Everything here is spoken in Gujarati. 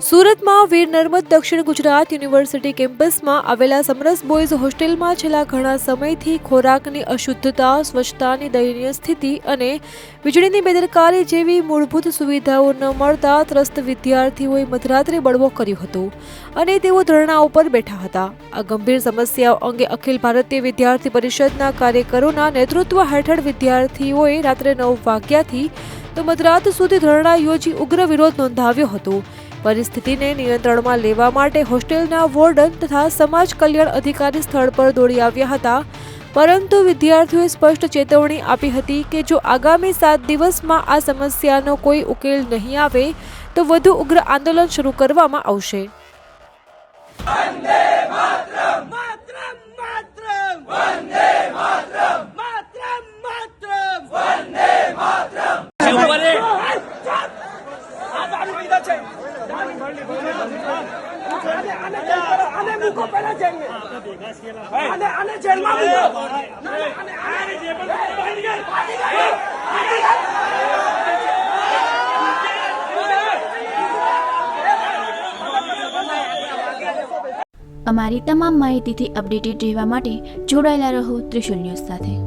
સુરતમાં વીર નર્મદ દક્ષિણ ગુજરાત યુનિવર્સિટી કેમ્પસમાં આવેલા સમરસ બોયઝ હોસ્ટેલમાં છેલ્લા ઘણા સમયથી ખોરાકની અશુદ્ધતા, સ્વચ્છતાની દયનીય સ્થિતિ અને વીજળીની બેદરકારી જેવી મૂળભૂત સુવિધાઓ ન મળતા ત્રસ્ત વિદ્યાર્થીઓએ મધરાત્રે બળવો કર્યો હતો અને તેઓ ધરણા ઉપર બેઠા હતા. આ ગંભીર સમસ્યાઓ અંગે અખિલ ભારતીય વિદ્યાર્થી પરિષદના કાર્યકરોના નેતૃત્વ હેઠળ વિદ્યાર્થીઓએ રાત્રે 9 વાગ્યાથી તો મધરાત સુધી ધરણા યોજી ઉગ્ર વિરોધ નોંધાવ્યો હતો. પરિસ્થિતિને નિયંત્રણમાં લેવા માટે હોસ્ટેલના વોર્ડન તથા સમાજ કલ્યાણ અધિકારી સ્થળ પર દોડી આવ્યા હતા, પરંતુ વિદ્યાર્થીઓએ સ્પષ્ટ ચેતવણી આપી હતી કે જો આગામી 7 દિવસમાં આ સમસ્યાનો કોઈ ઉકેલ નહીં આવે તો વધુ ઉગ્ર આંદોલન શરૂ કરવામાં આવશે. અમારી તમામ માહિતીથી અપડેટેડ રહેવા માટે જોડાયેલા રહો ત્રિશુલ ન્યૂઝ સાથે.